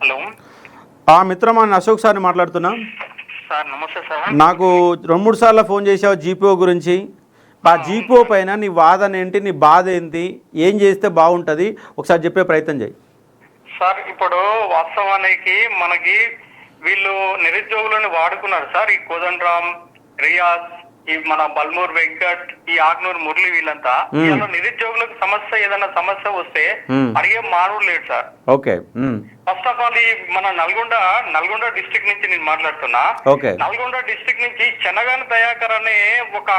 Hello మిత్రమా, అశోక్ సార్ని మాట్లాడుతున్నా. సార్ నమస్తే సార్. నాకు 2-3 సార్లు ఫోన్ చేసావు జీపీఓ గురించి. ఆ జీపీఓ పైన నీ వాదన ఏంటి, నీ బాధ ఏంటి, ఏం చేస్తే బాగుంటుంది ఒకసారి చెప్పే ప్రయత్నం చేయి. సార్ ఇప్పుడు వాస్తవానికి మనకి వీళ్ళు నిరుద్యోగులను వాడుకున్నారు సార్. ఈ కోదండరామ్, రియాజ్, ఈ మన బల్మూర్ వెంకట్, ఈ ఆగ్నూర్ మురళి, వీళ్ళంతా వీళ్ళు నిరుద్యోగులకు సమస్య ఏదైనా సమస్య వస్తే అడిగే మానవుడు లేడు sir. Okay. First of all ఈ మన నల్గొండ డిస్ట్రిక్ట్ నుంచి నేను మాట్లాడుతున్నా. నల్గొండ డిస్ట్రిక్ట్ నుంచి చెన్నగాని దయాకర్ అనే ఒక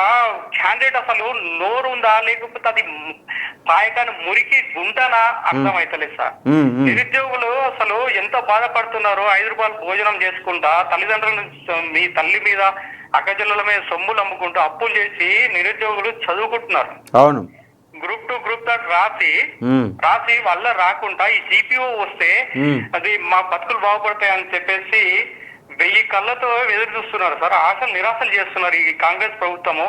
క్యాండిడేట్ అసలు నోరు ఉందా లేకపోతే అది పాయకాన్ని మురికి గుంటనా అర్థం అవుతలేదు సార్. నిరుద్యోగులు అసలు ఎంత బాధపడుతున్నారో, 5 రూపాయలు భోజనం చేసుకుంటా తల్లిదండ్రుల మీ తల్లి మీద అక్కచెల్లెల మీద సొమ్ములు అమ్ముకుంటూ అప్పులు చేసి నిరుద్యోగులు చదువుకుంటున్నారు. అవును. గ్రూప్ 2 గ్రూప్ 3 రాసి వల్ల రాకుండా ఈ జీపీఓ వస్తే అది మా బతుకులు బాగుపడతాయి అని చెప్పేసి 1000 కళ్ళతో ఎదురు చూస్తున్నారు సార్. ఆశలు నిరాశలు చేస్తున్నారు ఈ కాంగ్రెస్ ప్రభుత్వము.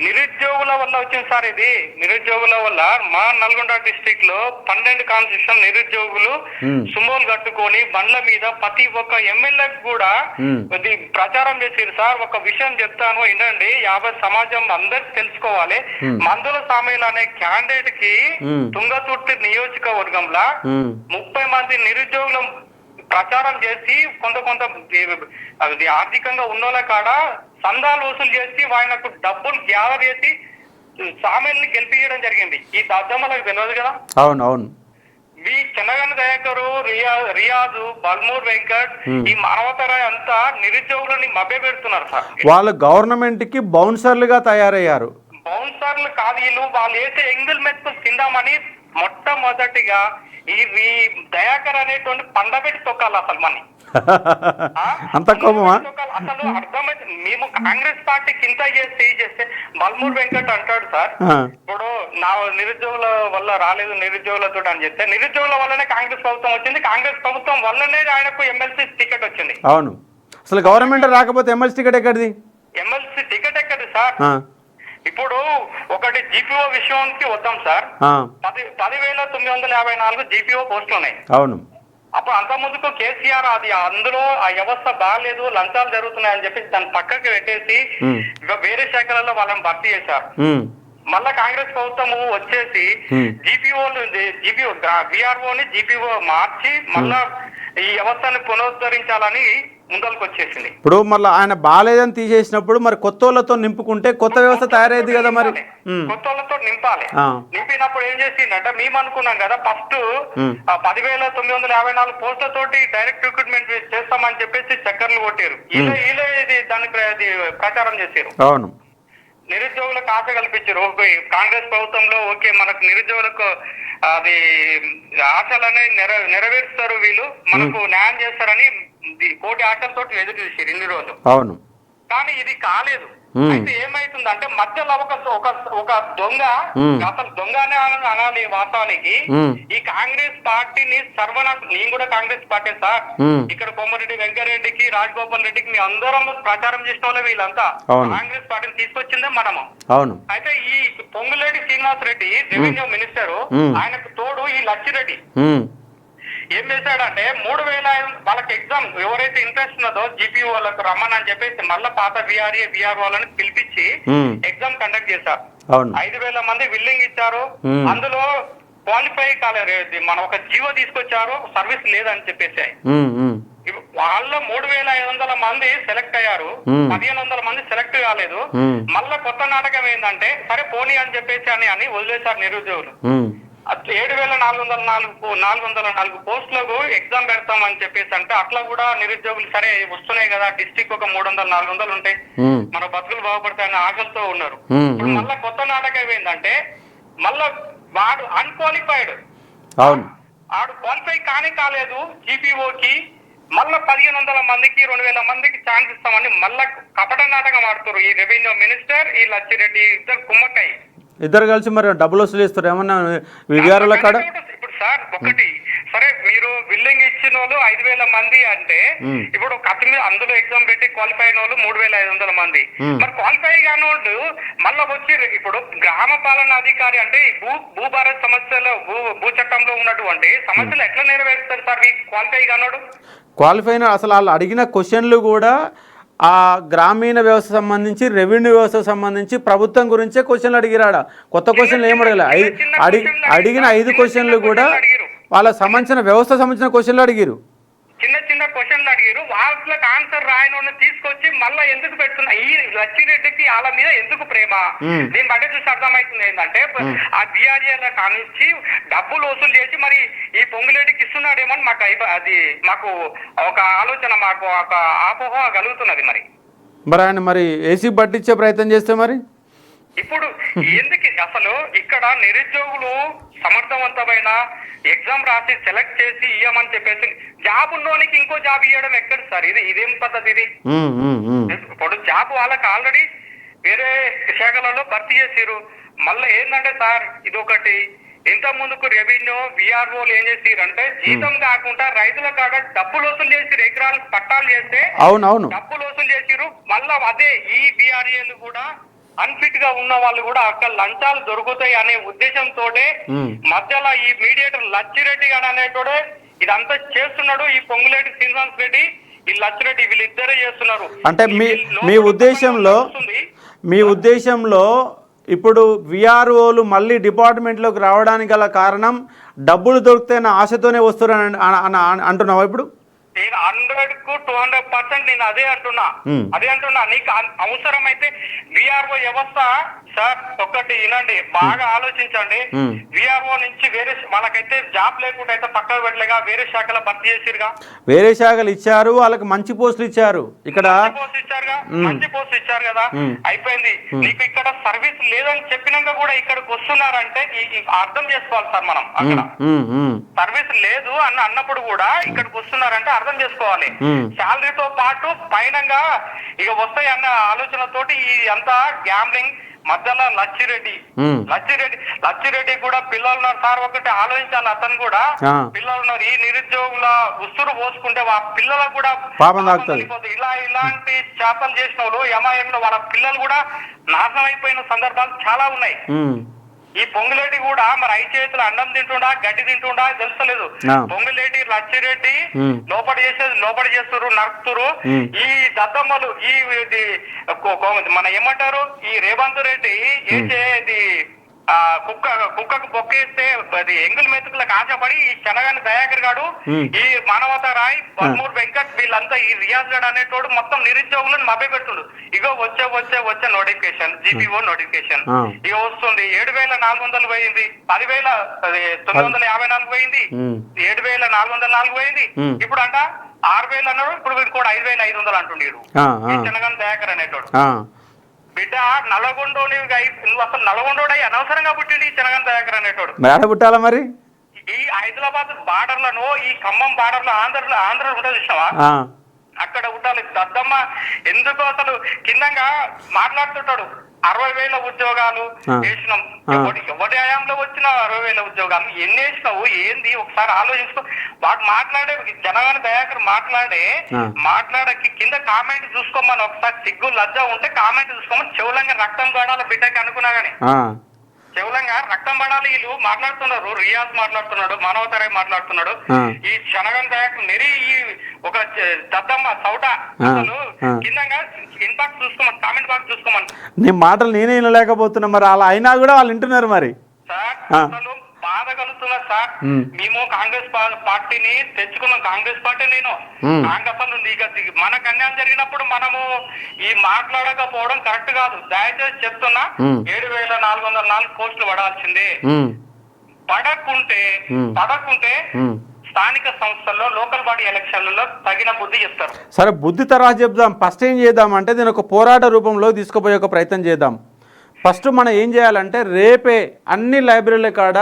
నిరుద్యోగుల వల్ల వచ్చింది సార్ ఇది. నిరుద్యోగుల వల్ల మా నల్గొండ డిస్ట్రిక్ట్ లో 12 కాన్స్టిట్యూషన్ నిరుద్యోగులు సుమోలు కట్టుకొని బండ్ల మీద ప్రతి ఒక్క ఎమ్మెల్యేకి కూడా ఇది ప్రచారం చేశారు సార్. ఒక విషయం చెప్తాను వినండి, 50 సమాజం అందరికి తెలుసుకోవాలి. మందుల సామీల్ అనే క్యాండిడేట్ కి తుంగతుర్తి నియోజకవర్గంలో 30 మంది నిరుద్యోగుల ప్రచారం చేసి కొంత అది ఆర్థికంగా ఉన్నోళ్ళ కాడ సందాలు వసూలు చేసి ఆయనకు డబ్బులు గ్యాదర్ చేసి సామీల్ని గెలిపించడం జరిగింది. ఈ దద్దమ్మలకు తెలియదు కదా. అవును. ఈ చెన్నగాని దయాకరు, రియాజు, బల్మూర్ వెంకట్, ఈ మానవతరాయ్ అంతా నిరుద్యోగులని మభ్య పెడుతున్నారు సార్. వాళ్ళు గవర్నమెంట్ కి బౌన్సర్లుగా తయారయ్యారు. బౌన్సర్లు కాదు వీళ్ళు. వాళ్ళు వేసే ఎంగిల్ మెతుకు తిందామని మొట్టమొదటిగా ఈ దయాకర్ అనేటువంటి పండబెట్టి తొక్కాలి అసలు మన అంత కోపమా? అసలు అర్థమైతే మేము కాంగ్రెస్ పార్టీకి ఇంత చేస్తే బల్మూర్ వెంకట్ అంటాడు సార్, ఇప్పుడు నా నిరుద్యోగుల వల్ల రాలేదు నిరుద్యోగులతో అని చెప్తే, నిరుద్యోగుల వల్లనే కాంగ్రెస్ ప్రభుత్వం వచ్చింది, కాంగ్రెస్ ప్రభుత్వం వల్లనే ఆయనకు ఎమ్మెల్సీ టికెట్ వచ్చింది. అవును. అసలు గవర్నమెంట్ రాకపోతే ఎమ్మెల్సీ టికెట్ ఎక్కడిది? ఎమ్మెల్సీ టికెట్ ఎక్కడి సార్? ఇప్పుడు ఒకటి జీపీఓ విషయానికి వద్దాం సార్. 10,954 జీపీఓ పోస్టులు ఉన్నాయి. అవును. అప్పుడు అంత ముందుకు కేసీఆర్ అది అందులో ఆ వ్యవస్థ బాగాలేదు, లంచాలు జరుగుతున్నాయని చెప్పి దాన్ని పక్కకి పెట్టేసి వేరే శాఖలలో వాళ్ళని భర్తీ చేశారు. మళ్ళా కాంగ్రెస్ ప్రభుత్వం వచ్చేసి జీపీఓ విఆర్ఓని జీపీఓ మార్చి మళ్ళా ఈ వ్యవస్థను పునరుద్ధరించాలని ముందరకు వచ్చేసింది. ఇప్పుడు మళ్ళీ ఆయన బాగాలేదని తీసేసినప్పుడు మరి కొత్త వాళ్ళతో నింపుకుంటే కొత్త వ్యవస్థ తయారైంది కదా. మరి కొత్త వాళ్ళతో నింపాలి. నింపినప్పుడు ఏం చేసిందంటే మేము అనుకున్నాం కదా ఫస్ట్ 10,954 పోస్టులతోటి డైరెక్ట్ రిక్రూట్మెంట్ చేస్తామని చెప్పేసి చక్కర్లు కొట్టారు. వీళ్ళే ఇది దానికి ప్రచారం చేశారు. అవును. నిరుద్యోగులకు ఆశ కల్పించారు. కాంగ్రెస్ ప్రభుత్వంలో ఓకే మనకు నిరుద్యోగులకు అది ఆశలనే నెరవేరుస్తారు, వీళ్ళు మనకు న్యాయం చేస్తారని కోటి ఆశలతో ఎదురు చూసారు ఇన్ని రోజులు. అవును. కానీ ఇది కాలేదు. అయితే ఏమైతుందంటే మధ్యలో ఒక దొంగ, అసలు దొంగనే అనాలి వాస్తవానికి, ఈ కాంగ్రెస్ పార్టీని సర్వనాశం. నేను కూడా కాంగ్రెస్ పార్టీ సార్. ఇక్కడ కొమ్మరెడ్డి వెంకరెడ్డికి, రాజగోపాల్ రెడ్డికి మీ అందరం ప్రచారం చేసిన వాళ్ళే వీళ్ళంతా. కాంగ్రెస్ పార్టీని తీసుకొచ్చిందే మనము. అవును. అయితే ఈ పొంగులేటి శ్రీనివాస్ రెడ్డి రెవెన్యూ మినిస్టర్, ఆయనకు తోడు ఈ లచ్చిరెడ్డి ఏం చేశాడంటే 3,000 వాళ్ళకి ఎగ్జామ్ ఎవరైతే ఇంట్రెస్ట్ ఉన్నదో జీపీఓ వాళ్ళకు రమ్మని చెప్పేసి మళ్ళీ పాత విఆర్ వాళ్ళని పిలిపించి ఎగ్జామ్ కండక్ట్ చేశారు. 5,000 మంది విల్లింగ్ ఇచ్చారు. అందులో క్వాలిఫై కాలేదు. మనం ఒక జీవో తీసుకొచ్చారు, సర్వీస్ లేదని చెప్పేసి వాళ్ళ 3,500 మంది సెలెక్ట్ అయ్యారు. 1,500 మంది సెలెక్ట్ కాలేదు. మళ్ళా కొత్త నాటకం ఏంటంటే సరే పోనీ అని చెప్పేసి అని వదిలేశారు నిరుద్యోగులు. 7,404 పోస్టులకు ఎగ్జామ్ పెడతామని చెప్పేసి అంటే అట్లా కూడా నిరుద్యోగులు సరే వస్తున్నాయి కదా, డిస్ట్రిక్ట్ ఒక 300-400 ఉంటాయి, మన బతుకులు బాగుపడతాయని ఆశలతో ఉన్నారు. ఇప్పుడు మళ్ళా కొత్త నాటకం ఏంటంటే మళ్ళా వాడు అన్క్వాలిఫైడ్, ఆడు క్వాలిఫై కాలేదు జీపీఓకి, మళ్ళా 1,500 మందికి 2,000 మందికి ఛాన్స్ ఇస్తామని మళ్ళా కపట నాటకం ఆడుతారు ఈ రెవెన్యూ మినిస్టర్, ఈ లచ్చిరెడ్డి ఇద్దరు కుమ్మకాయ ఇద్దరు కలిసి మరి డబ్బులు వసూలు ఇస్తారు ఏమన్నా విఆర్ఓల కాడ. ఇప్పుడు సార్ ఒకటి సరే మీరు బిల్డింగ్ ఇచ్చిన వాళ్ళు 5,000 మంది అంటే ఇప్పుడు కత్తి మీద అందులో ఎగ్జామ్ పెట్టి క్వాలిఫై అయిన వాళ్ళు 3,500 మంది. మరి క్వాలిఫై కాని వాళ్ళు మళ్ళీ వచ్చి ఇప్పుడు గ్రామ పాలన అధికారి అంటే భూభారత సమస్యలో భూ చట్టంలో ఉన్నటువంటి సమస్యలు ఎట్లా నెరవేరుస్తారు సార్ ఈ క్వాలిఫై కానోడు? క్వాలిఫై అసలు వాళ్ళు అడిగిన క్వశ్చన్లు కూడా ఆ గ్రామీణ వ్యవస్థ సంబంధించి రెవెన్యూ వ్యవస్థ సంబంధించి ప్రభుత్వం గురించే క్వశ్చన్లు అడిగిరాడ. కొత్త క్వశ్చన్లు ఏం అడగలే. అడిగిన 5 క్వశ్చన్లు కూడా వాళ్ళకి సంబంధించిన వ్యవస్థ సంబంధించిన క్వశ్చన్లు అడిగారు. చిన్న చిన్న క్వశ్చన్లు అడిగారు. వాళ్ళకి ఆన్సర్ రాయని తీసుకొచ్చి మళ్ళీ ఎందుకు పెడుతున్నా ఈ లచ్చిరెడ్డికి వాళ్ళ మీద ఎందుకు ప్రేమ? దీని బట్టి చూసి అర్థమవుతుంది ఏంటంటే ఆ బీఆర్ఏల కానించి డబ్బులు వసూలు చేసి మరి ఈ పొంగులేటికి ఇస్తున్నాడేమో మాకు అది మాకు ఒక ఆలోచన, మాకు ఒక ఆపోహ కలుగుతున్నది. మరి ఆయన మరి ఏసీ పట్టించే ప్రయత్నం చేస్తే మరి ఇప్పుడు ఎందుకు అసలు ఇక్కడ నిరుద్యోగులు సమర్థవంతమైన ఎగ్జామ్ రాసి సెలెక్ట్ చేసి ఇయ్యమని చెప్పేసి జాబ్ ఉన్నోనికి ఇంకో జాబ్ ఇవ్వడం ఎక్కడ సార్? ఇదేం పద్ధతి ఇది? ఇప్పుడు జాబ్ వాళ్ళకి ఆల్రెడీ వేరే శాఖలలో భర్తీ చేసిరు. మళ్ళీ ఏంటంటే సార్ ఇది ఒకటి, ఇంత ముందుకు రెవెన్యూ విఆర్ఓలు ఏం చేసిరంటే జీతం కాకుండా రైతుల కాడ డబ్బులు వసూలు చేసిరు. ఎకరాలకు పట్టాలు చేస్తే డబ్బులు వసూలు చేసిరు. మళ్ళా అదే ఈ బీఆర్ఏలు కూడా అన్ఫిట్ గా ఉన్న వాళ్ళు కూడా అక్కడ లంచాలు దొరుకుతాయి అనే ఉద్దేశంతో మధ్యలో ఈ మీడియేటర్ లచ్చిరెడ్డి అని అనేటోడే ఇదంతా చేస్తున్నాడు. ఈ పొంగులేటి శ్రీనివాస్ రెడ్డి, ఈ లచ్చిరెడ్డి వీళ్ళిద్దరే చేస్తున్నారు. అంటే మీ ఉద్దేశంలో ఇప్పుడు విఆర్ఓలు మళ్ళీ డిపార్ట్మెంట్లోకి రావడానికి గల కారణం డబ్బులు దొరికితే ఆశతోనే వస్తున్నారని అంటున్నావా? ఇప్పుడు నేను 100కు 200% నేను అదే అంటున్నా. నీకు అవసరమైతే విఆర్ఓ వ్యవస్థ సార్ ఒకటి వినండి, బాగా ఆలోచించండి. విఆర్ఓ నుంచి వేరే వాళ్ళకైతే జాబ్ లేకుండా అయితే పక్కకు పెట్టలేగా వేరే శాఖలో భర్తీ చేసిరుగా. వేరే శాఖలు ఇచ్చారు, వాళ్ళకి మంచి పోస్టులు ఇచ్చారు. ఇక్కడ మంచి పోస్ట్ ఇచ్చారు కదా, అయిపోయింది. నీకు ఇక్కడ సర్వీస్ లేదని చెప్పినాక కూడా ఇక్కడికి వస్తున్నారంటే అర్థం చేసుకోవాలి సార్. మనం అక్కడ సర్వీస్ లేదు అన్నప్పుడు కూడా ఇక్కడికి వస్తున్నారంటే అర్థం చేసుకోవాలి. శాలరీతో పాటు పైనంగా ఇక వస్తాయి అన్న ఆలోచనతోటి ఈ అంతా గ్యాంబ్లింగ్ మధ్యలో లచ్చిరెడ్డి కూడా పిల్లలు ఉన్నారు సార్. ఒకటి ఆలోచించాలి, అతను కూడా పిల్లలు ఉన్నారు. ఈ నిరుద్యోగుల ఉసురు పోసుకుంటే ఆ పిల్లలకు కూడా ఇలాంటి చేతలు చేసిన వాళ్ళు ఎంఐఎంలో వాళ్ళ పిల్లలు కూడా నాశనం అయిపోయిన సందర్భాలు చాలా ఉన్నాయి. ఈ పొంగులేటి కూడా మరి 5 చేతులు అన్నం తింటుండా గడ్డి తింటుండా తెలుస్తలేదు. పొంగులేటి లచ్చిరెడ్డి లోపడి చేస్తున్నారు, నరుకుతురు. ఈ దద్దమ్మలు ఈ మన ఏమంటారు ఈ రేవంత్ రెడ్డి ఏది కుక్కకు బొక్కేస్తే అది ఎంగుల మెతుకులకు ఆశపడి ఈ శనగాని దయాకర్ గాడు, ఈ మానవత రాయ్, బర్మూర్ వెంకట్ వీళ్ళంతా ఈ రియాజ్ గడ్ అనేటోడు మొత్తం నిరుద్యోగులను మభ్య పెడుతుండు. ఇగో వచ్చే నోటిఫికేషన్ జీపీఓ నోటిఫికేషన్ ఇక వస్తుంది. 7,400 పోయింది, 10,954 పోయింది, 7,404 పోయింది. ఇప్పుడు అంట 6,000 అన్నాడు. ఇప్పుడు ఇంకోటి 5,500 అంటుండీడు శనగాని దయాకర్ అనేటోడు. బిడ్డ నల్గొండోని నువ్వు అసలు నల్గొండోడై అనవసరంగా పుట్టింది ఈ శనగన్ దయాకర్ అనేటోడు. పుట్టాలా మరి? ఈ హైదరాబాద్ బార్డర్లను ఈ ఖమ్మం బార్డర్ లో ఆంధ్ర ఉంటుంది చూసినావా, అక్కడ పుట్టాలి. దద్దమ్మ ఎందుకు అసలు కిందంగా మాట్లాడుతుంటాడు. 60,000 ఉద్యోగాలు వేసినాం. ఎవరి హయాంలో వచ్చిన 60,000 ఉద్యోగాలు ఎన్ని వేసినావు ఏంది ఒకసారి ఆలోచించుకో. వాడు మాట్లాడే జనగాని దయాకర్ మాట్లాడకి కింద కామెంట్ చూసుకోమని ఒకసారి సిగ్గు లజ్జ ఉంటే కామెంట్ చూసుకోమని. చెవులంగా రక్తం పడాలి బిడ్డకి అనుకున్నా గానీ చెవులంగా రక్తం పడాలి. వీళ్ళు మాట్లాడుతున్నారు, రియాజ్ మాట్లాడుతున్నాడు, మానవతరాయ్ మాట్లాడుతున్నాడు. ఈ శనగన్ దయాకర్ నెరి ఈ ఒక దద్దమ్మ సౌట అసలు కిందంగా ఇన్బాక్స్ చూసుకోమని, కామెంట్ బాక్స్ చూసుకోమని. నీ మాటలు నేనే వినలేకపోతున్నా. మరి అలా అయినా కూడా వాళ్ళు వింటున్నారు మరి సార్. అసలు బాధ కలుగుతున్నారు సార్. మేము కాంగ్రెస్ పార్టీని తెచ్చుకున్నాం. కాంగ్రెస్ పార్టీ నేను అసలు మనకు అన్యాయం జరిగినప్పుడు మనము ఈ మాట్లాడకపోవడం కరెక్ట్ కాదు. దయచేసి చెప్తున్నా, 7,404 పోస్టులు పడాల్సిందే. పడకుంటే స్థానిక సంస్థల్లో లోకల్ బాడీ ఎలక్షన్లలో తగిన బుద్ధి చెప్తారు. సరే బుద్ధి తర్వాత చెప్దాం. ఫస్ట్ ఏం చేద్దాం అంటే దీని ఒక పోరాట రూపంలో తీసుకుపోయే ఒక ప్రయత్నం చేద్దాం. ఫస్ట్ మనం ఏం చేయాలంటే రేపే అన్ని లైబ్రరీల కాడ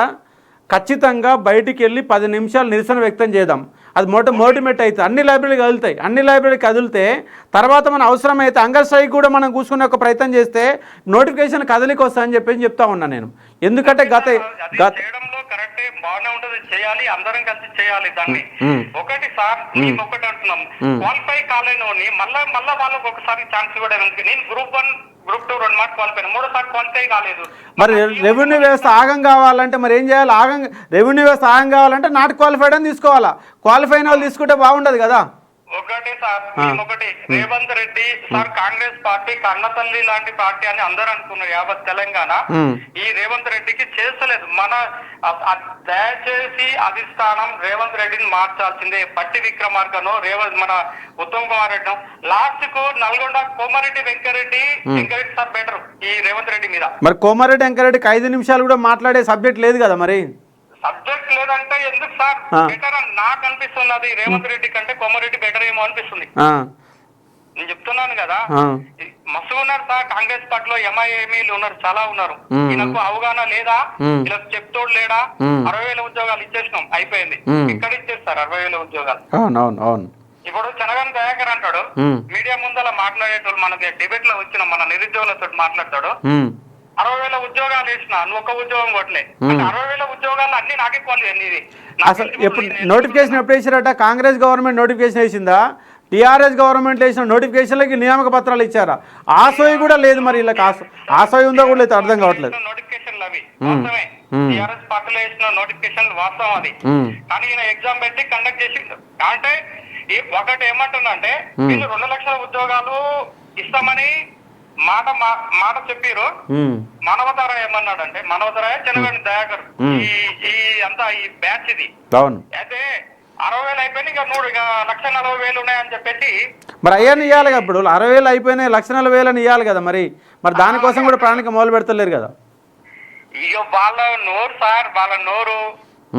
ఖచ్చితంగా బయటికి వెళ్ళి 10 నిమిషాలు నిరసన వ్యక్తం చేద్దాం. అది మోటివేట్ అవుతుంది. అన్ని లైబ్రరీలు కదులుతాయి. అన్ని లైబ్రరీకి కదిలితే తర్వాత మన అవసరమైతే అంగర్ స్ట్రైక్ కూడా మనం కూర్చునే ఒక ప్రయత్నం చేస్తే నోటిఫికేషన్ కదలికి వస్తా అని చెప్తా ఉన్నా నేను. ఎందుకంటే గత చేయాలి, అందరం కలిసి చేయాలి దాన్ని. ఒకటి సార్ మేము ఒకటి అంటున్నాం, క్వాలిఫై కాలేని మళ్ళా వాళ్ళకి ఒకసారి ఛాన్స్ కూడా ఉంది. నేను గ్రూప్ 1 గ్రూప్ 2 2 మార్క్స్ క్వాలిఫై, 3సారి క్వాలిఫై కాలేదు. మరి రెవెన్యూ వ్యవస్థ ఆగం కావాలంటే మరి ఏం చేయాలి? రెవెన్యూ వ్యవస్థ ఆగం కావాలంటే నాట్ క్వాలిఫైడ్ అని తీసుకోవాలా, క్వాలిఫై అయిన వాళ్ళు తీసుకుంటే బాగుండదు కదా. ఒకటి సార్ ఒకటి రేవంత్ రెడ్డి సార్ కాంగ్రెస్ పార్టీ కన్నతల్లి లాంటి పార్టీ అని అందరూ అనుకున్నారు యావత్ తెలంగాణ. ఈ రేవంత్ రెడ్డికి చేస్తలేదు. దయచేసి అధిష్టానం రేవంత్ రెడ్డిని మార్చాల్సిందే. పట్టి విక్రమార్కను మన ఉత్తమ్ కుమార్ రెడ్డి లాస్ట్ కు నల్గొండ కోమారెడ్డి వెంకరెడ్డి సార్ బెటర్ ఈ రేవంత్ రెడ్డి మీద. మరి కోమారెడ్డి వెంకరెడ్డికి 5 నిమిషాలు కూడా మాట్లాడే సబ్జెక్ట్ లేదు కదా మరి. సబ్జెక్ట్ లేదంటే ఎందుకు సార్? బెటర్ అని నాకు అనిపిస్తున్నది. రేవంత్ రెడ్డి కంటే కోమారెడ్డి బెటర్ ఏమో అనిపిస్తుంది. నేను చెప్తున్నాను కదా, మస్తు ఉన్నారు సార్ కాంగ్రెస్ పార్టీలో. ఎంఐఎంఈలు ఉన్నారు, చాలా ఉన్నారు. ఈయనకు అవగాహన లేదా? ఇలా చెప్తోడు లేడా? 60,000 ఉద్యోగాలు ఇచ్చేసినాం, అయిపోయింది. ఇక్కడ ఇచ్చేస్తారు 60,000 ఉద్యోగాలు. ఇప్పుడు చనగాని దయాకర్ అంటాడు, మీడియా ముందల మాట్లాడేటోళ్ళు మనకి డిబేట్ లో వచ్చిన మన నిరుద్యోగులతో మాట్లాడతాడు, 60,000 ఉద్యోగాలు వేసిన నువ్వు ఒక్క ఉద్యోగం కొట్టలే. 60,000 ఉద్యోగాలు అన్ని నాకే క్వాలిటీ. అసలు ఎప్పుడు నోటిఫికేషన్ ఎప్పుడు వేసారట? కాంగ్రెస్ గవర్నమెంట్ నోటిఫికేషన్ వేసిందా? టీఆర్ఎస్ గవర్నమెంట్ వేసిన నోటిఫికేషన్లకి నియామక పత్రాలు ఇచ్చారా? ఆసోయి కూడా లేదు. మరి వీళ్ళకి ఆసోయి ఉందో కూడా లేదు, అర్థం కావట్లేదు. నోటిఫికేషన్లు అవి వాస్తవమే, టీఆర్ఎస్ పార్టీలో వేసిన నోటిఫికేషన్ వాస్తవం అది. కానీ ఈయన ఎగ్జామ్ పెట్టి కండక్ట్ చేసిండు. అంటే ఒకటి ఏమంటుందంటే వీళ్ళు 2 లక్షల ఉద్యోగాలు ఇస్తామని మాట చెప్పారు. మానవతార ఏమన్నాడంటే, మానవతారాయ చనగాని దయాకర్ ఈ అంతా ఈ బ్యాచ్ ఇది. అయితే 60,000 అయిపోయినాయి, ఇక 1,40,000 ఉన్నాయని చెప్పేసి మరి అయ్యాన్ని ఇవ్వాలి కదా. ఇప్పుడు 60,000 అయిపోయినాయి, 1,40,000 ఇవ్వాలి కదా. మరి దానికోసం కూడా ప్రణాళిక మొదలు పెడతలేరు కదా. ఇక వాళ్ళ నోరు సార్, వాళ్ళ నోరు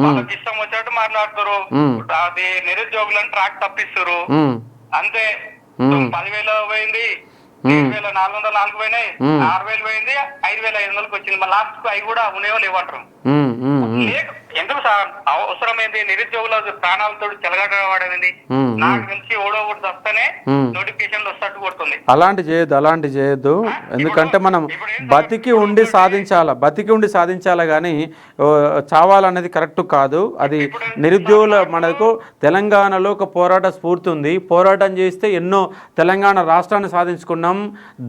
వాళ్ళకి ఇష్టం వచ్చినట్టు మాట్లాడుతారు. అది నిరుద్యోగులను ట్రాక్ తప్పిస్తారు అంతే. 10,000 పోయింది, 7,404 పోయినాయి, 6,000 పోయింది, 5,500 వచ్చింది. మా లాస్ట్ కు అవి కూడా ఉన్నాయో లేవంటారు. ఎందుకు సార్ అవసరమైంది? నిరుద్యోగుల ప్రాణాలతో చెలగాటవాడేది. నాకు తెలిసి ఓడో ఒకటి వస్తేనే నోటిఫికేషన్లు వస్తట్టు కొడుతుంది. అలాంటి చేయొద్దు. ఎందుకంటే మనం బతికి ఉండి సాధించాలా కానీ చావాలనేది కరెక్ట్ కాదు. అది నిరుద్యోగుల మనకు తెలంగాణలో ఒక పోరాట స్ఫూర్తి ఉంది. పోరాటం చేస్తే ఎన్నో తెలంగాణ రాష్ట్రాన్ని సాధించుకున్నాం.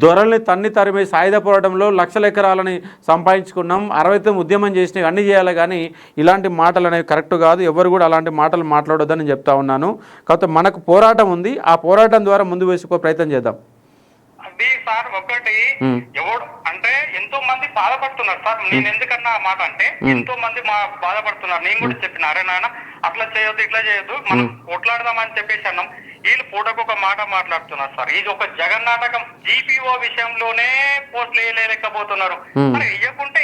దొరల్ని తరిమే సాయుధ పోరాటంలో లక్షల ఎకరాలని సంపాదించుకున్నాం. 69 ఉద్యమం చేసినవి అన్నీ చేయాలి కానీ ఇలాంటి మాటలు అనేవి కరెక్ట్ కాదు. ఎవరు కూడా అలాంటి మాటలు మాట్లాడొద్దని నేను చెప్తా ఉన్నాను. కాకపోతే మనకు పోరాటం ఉంది, ఆ పోరాటం ద్వారా ముందు వేసుకో ప్రయత్నం చేద్దాం. అది సార్ ఒకటి ఎవడు అంటే ఎంతో మంది బాధపడుతున్నారు సార్. నేను ఎందుకన్నా ఆ మాట అంటే ఎంతో మంది బాధపడుతున్నారు. నేను కూడా చెప్పిన, అరే నాన్న అట్లా చేయొద్దు, ఇట్లా చేయొద్దు, మనం కొట్లాడదామని చెప్పేసి అన్నాం. వీళ్ళు పూటకు ఒక మాట మాట్లాడుతున్నారు సార్. ఇది ఒక జగన్నాటకం. జీపీఓ విషయంలోనే పోస్టులు వేయలేకపోతున్నారు. మరి ఇవ్వకుంటే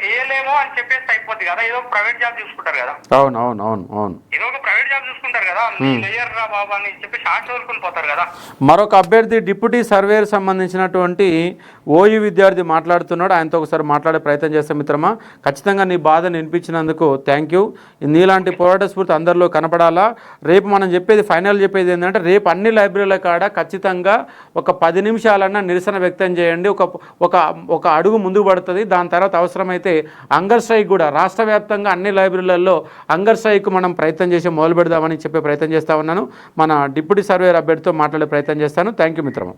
వేయలేమో అని చెప్పేసి అయిపోద్ది కదా. ఏదో ప్రైవేట్ జాబ్ చూసుకుంటారు కదా. అవును. ఏదో ఒక ప్రైవేట్ జాబ్ చూసుకుంటారు కదా. లేయర్రా బాబు అని చెప్పేసి ఆశ వదులుకొని పోతారు కదా. మరొక అభ్యర్థి డిప్యూటీ సర్వేయర్ సంబంధించినటువంటి ఓయూ విద్యార్థి మాట్లాడుతున్నాడు. ఆయనతో ఒకసారి మాట్లాడే ప్రయత్నం చేస్తాం. మిత్రమా, ఖచ్చితంగా నీ బాధను వినిపించినందుకు థ్యాంక్ యూ. నీలాంటి పోరాట స్ఫూర్తి అందరిలో కనపడాలా. రేపు మనం ఫైనల్ చెప్పేది ఏంటంటే, రేపు అన్ని లైబ్రరీల కాడ ఖచ్చితంగా ఒక 10 నిమిషాలన్నా నిరసన వ్యక్తం చేయండి. ఒక అడుగు ముందుకు పడుతుంది. దాని తర్వాత అవసరమైతే హంగర్ స్ట్రైక్ కూడా రాష్ట్ర వ్యాప్తంగా అన్ని లైబ్రరీలలో హంగర్ స్ట్రైక్ మనం ప్రయత్నం చేసి మొదలు పెడదామని చెప్పే ప్రయత్నం చేస్తా ఉన్నాను. మన డిప్యూటీ సర్వేయర్ అభ్యర్థితో మాట్లాడే ప్రయత్నం చేస్తాను. థ్యాంక్ యూ మిత్రమా.